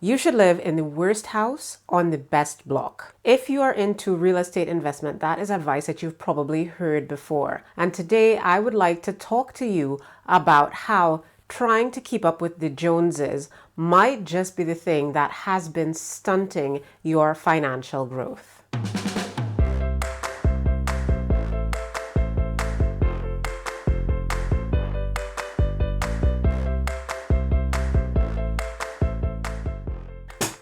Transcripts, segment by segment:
You should live in the worst house on the best block. If you are into real estate investment, that is advice that you've probably heard before. And today I would like to talk to you about how trying to keep up with the Joneses might just be the thing that has been stunting your financial growth.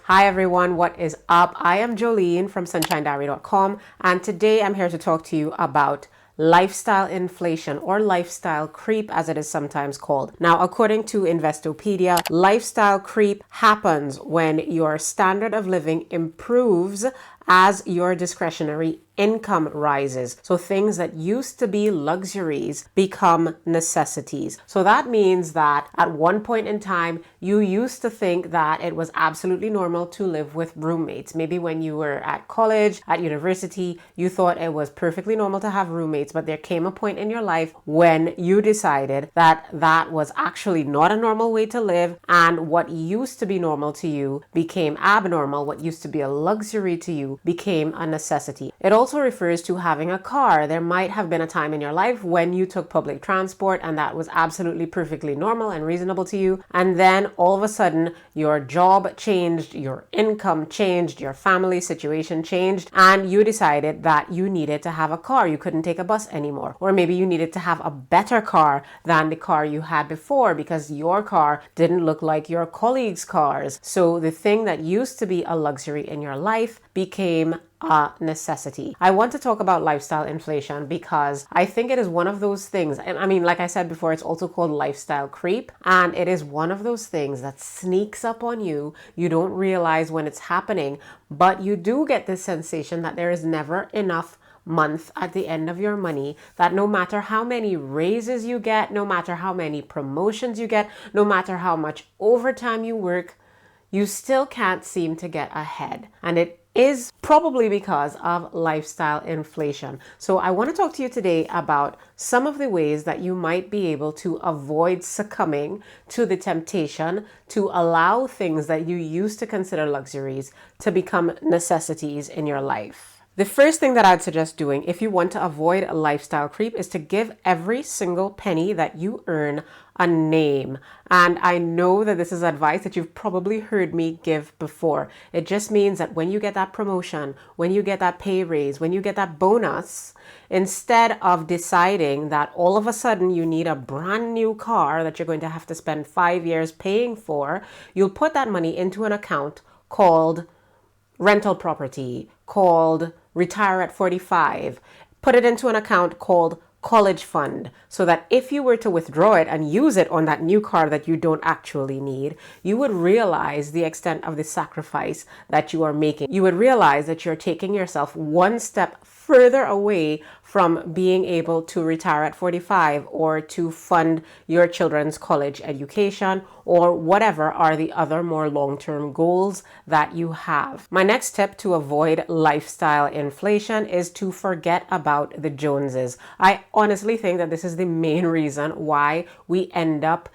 Hi everyone, what is up? I am Jolene from sunshinediary.com, and today I'm here to talk to you about lifestyle inflation, or lifestyle creep as it is sometimes called. Now, according to Investopedia, lifestyle creep happens when your standard of living improves as your discretionary income rises. So things that used to be luxuries become necessities. So that means that at one point in time, you used to think that it was absolutely normal to live with roommates. Maybe when you were at college, at university, you thought it was perfectly normal to have roommates, but there came a point in your life when you decided that that was actually not a normal way to live, and what used to be normal to you became abnormal. What used to be a luxury to you became a necessity. It also refers to having a car. There might have been a time in your life when you took public transport and that was absolutely perfectly normal and reasonable to you. And then all of a sudden your job changed, your income changed, your family situation changed, and you decided that you needed to have a car. You couldn't take a bus anymore. Or maybe you needed to have a better car than the car you had before because your car didn't look like your colleagues' cars. So the thing that used to be a luxury in your life became a necessity. I want to talk about lifestyle inflation because I think it is one of those things, and I mean, like I said before, it's also called lifestyle creep, and it is one of those things that sneaks up on you. You don't realize when it's happening, but you do get this sensation that there is never enough month at the end of your money, that no matter how many raises you get, no matter how many promotions you get, no matter how much overtime you work, you still can't seem to get ahead. And it is probably because of lifestyle inflation. So I want to talk to you today about some of the ways that you might be able to avoid succumbing to the temptation to allow things that you used to consider luxuries to become necessities in your life. The first thing that I'd suggest doing if you want to avoid a lifestyle creep is to give every single penny that you earn a name. And I know that this is advice that you've probably heard me give before. It just means that when you get that promotion, when you get that pay raise, when you get that bonus, instead of deciding that all of a sudden you need a brand new car that you're going to have to spend 5 years paying for, you'll put that money into an account called rental property, called retire at 45, put it into an account called college fund, so that if you were to withdraw it and use it on that new car that you don't actually need, you would realize the extent of the sacrifice that you are making. You would realize that you're taking yourself one step further away from being able to retire at 45 or to fund your children's college education or whatever are the other more long-term goals that you have. My next tip to avoid lifestyle inflation is to forget about the Joneses. I honestly think that this is the main reason why we end up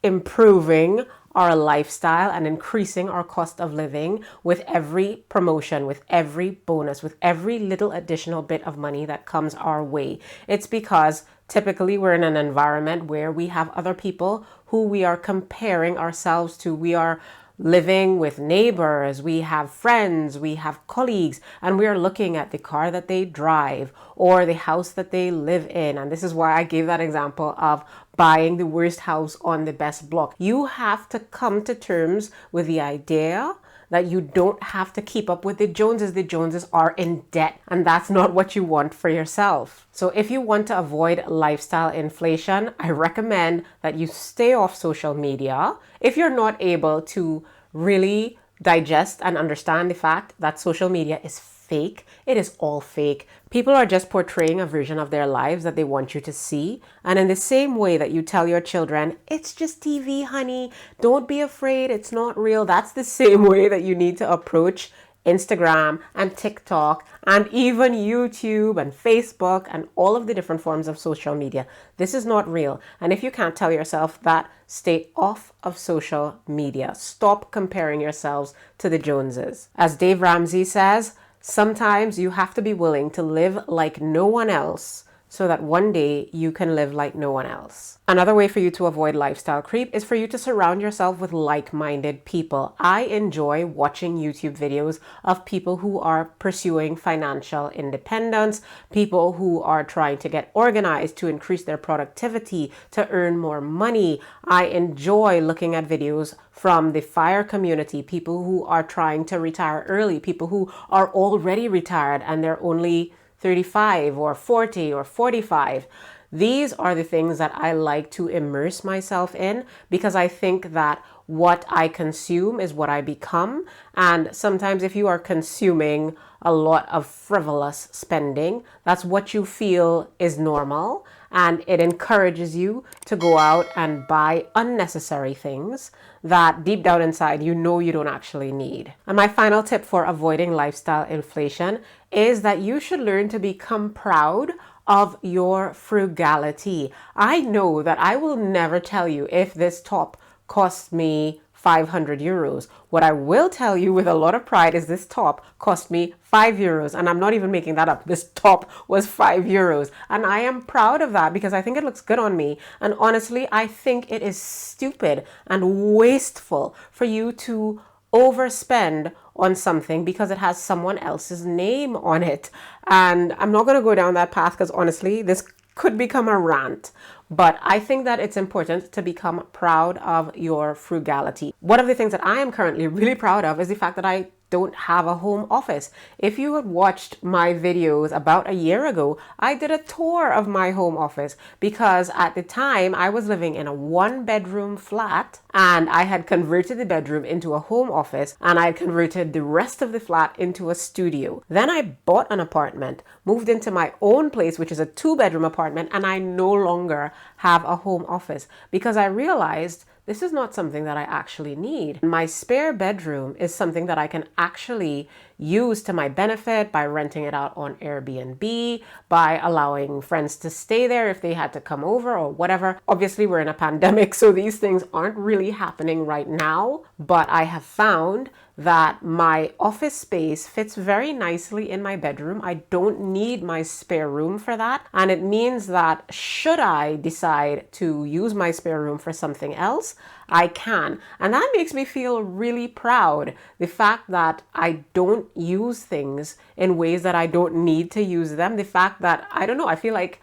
improving our lifestyle and increasing our cost of living with every promotion, with every bonus, with every little additional bit of money that comes our way. It's because typically we're in an environment where we have other people who we are comparing ourselves to. We are living with neighbors, we have friends, we have colleagues, and we are looking at the car that they drive or the house that they live in. And this is why I gave that example of buying the worst house on the best block. You have to come to terms with the idea that you don't have to keep up with the Joneses. The Joneses are in debt, and that's not what you want for yourself. So if you want to avoid lifestyle inflation, I recommend that you stay off social media. If you're not able to really digest and understand the fact that social media is fake, it is all fake. People are just portraying a version of their lives that they want you to see. And in the same way that you tell your children, it's just TV, honey, don't be afraid, it's not real, that's the same way that you need to approach Instagram and TikTok and even YouTube and Facebook and all of the different forms of social media. This is not real. And if you can't tell yourself that, stay off of social media. Stop comparing yourselves to the Joneses. As Dave Ramsey says, sometimes you have to be willing to live like no one else so that one day you can live like no one else. Another way for you to avoid lifestyle creep is for you to surround yourself with like-minded people. I enjoy watching YouTube videos of people who are pursuing financial independence, people who are trying to get organized to increase their productivity, to earn more money. I enjoy looking at videos from the FIRE community, people who are trying to retire early, people who are already retired and they're only 35 or 40 or 45. These are the things that I like to immerse myself in because I think that what I consume is what I become. And sometimes if you are consuming a lot of frivolous spending, that's what you feel is normal. And it encourages you to go out and buy unnecessary things that deep down inside you know you don't actually need. And my final tip for avoiding lifestyle inflation is that you should learn to become proud of your frugality. I know that I will never tell you if this top cost me 500 euros. What I will tell you with a lot of pride is this top cost me 5 euros. And I'm not even making that up. This top was 5 euros. And I am proud of that because I think it looks good on me. And honestly, I think it is stupid and wasteful for you to overspend on something because it has someone else's name on it. And I'm not going to go down that path because honestly, this could become a rant. But I think that it's important to become proud of your frugality. One of the things that I am currently really proud of is the fact that I don't have a home office. If you had watched my videos about a year ago, I did a tour of my home office because at the time I was living in a 1-bedroom flat and I had converted the bedroom into a home office and I had converted the rest of the flat into a studio. Then I bought an apartment, moved into my own place, which is a 2-bedroom apartment, and I no longer have a home office because I realized this is not something that I actually need. My spare bedroom is something that I can actually use to my benefit by renting it out on Airbnb, by allowing friends to stay there if they had to come over or whatever. Obviously, we're in a pandemic, so these things aren't really happening right now, but I have found that my office space fits very nicely in my bedroom. I don't need my spare room for that. And it means that should I decide to use my spare room for something else, I can. And that makes me feel really proud. The fact that I don't use things in ways that I don't need to use them. The fact that, I don't know, I feel like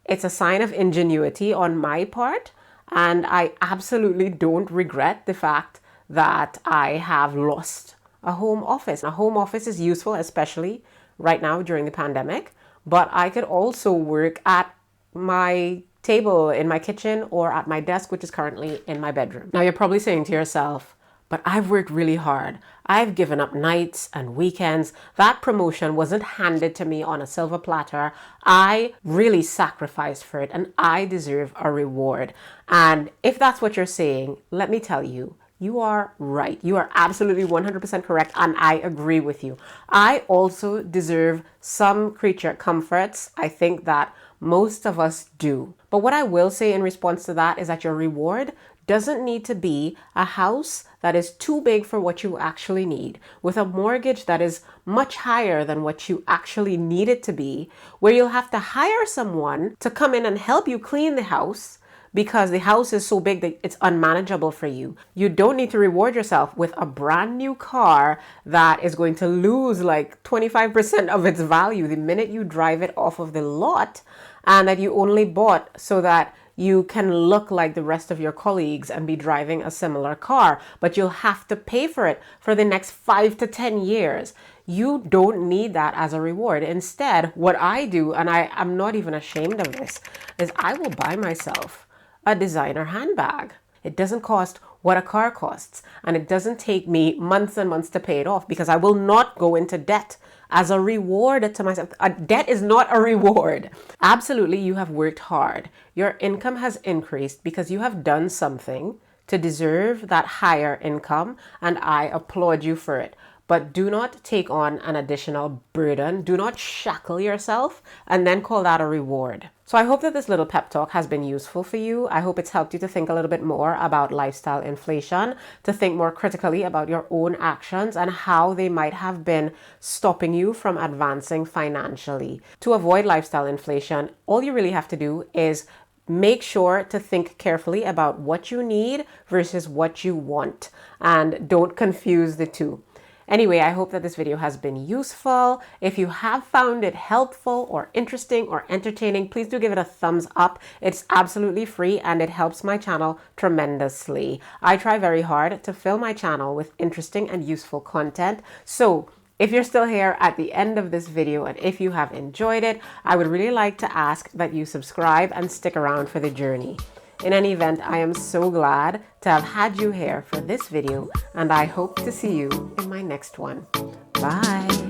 it's a sign of ingenuity on my part. And I absolutely don't regret the fact that I have lost a home office. A home office is useful, especially right now during the pandemic, but I could also work at my table in my kitchen or at my desk, which is currently in my bedroom. Now you're probably saying to yourself, but I've worked really hard. I've given up nights and weekends. That promotion wasn't handed to me on a silver platter. I really sacrificed for it and I deserve a reward. And if that's what you're saying, let me tell you, you are right. You are absolutely 100% correct. And I agree with you. I also deserve some creature comforts. I think that most of us do. But what I will say in response to that is that your reward doesn't need to be a house that is too big for what you actually need, with a mortgage that is much higher than what you actually need it to be, where you'll have to hire someone to come in and help you clean the house because the house is so big that it's unmanageable for you. You don't need to reward yourself with a brand new car that is going to lose like 25% of its value the minute you drive it off of the lot, and that you only bought so that you can look like the rest of your colleagues and be driving a similar car, but you'll have to pay for it for the next 5 to 10 years. You don't need that as a reward. Instead, what I do, and I'm not even ashamed of this, is I will buy myself a designer handbag. It doesn't cost what a car costs, and it doesn't take me months and months to pay it off because I will not go into debt as a reward to myself. A debt is not a reward. Absolutely, you have worked hard. Your income has increased because you have done something to deserve that higher income, and I applaud you for it. but do not take on an additional burden. Do not shackle yourself and then call that a reward. So I hope that this little pep talk has been useful for you. I hope it's helped you to think a little bit more about lifestyle inflation, to think more critically about your own actions and how they might have been stopping you from advancing financially. To avoid lifestyle inflation, all you really have to do is make sure to think carefully about what you need versus what you want, and don't confuse the two. Anyway, I hope that this video has been useful. If you have found it helpful or interesting or entertaining, please do give it a thumbs up. It's absolutely free and it helps my channel tremendously. I try very hard to fill my channel with interesting and useful content. So if you're still here at the end of this video and if you have enjoyed it, I would really like to ask that you subscribe and stick around for the journey. In any event, I am so glad to have had you here for this video, and I hope to see you in my next one. Bye.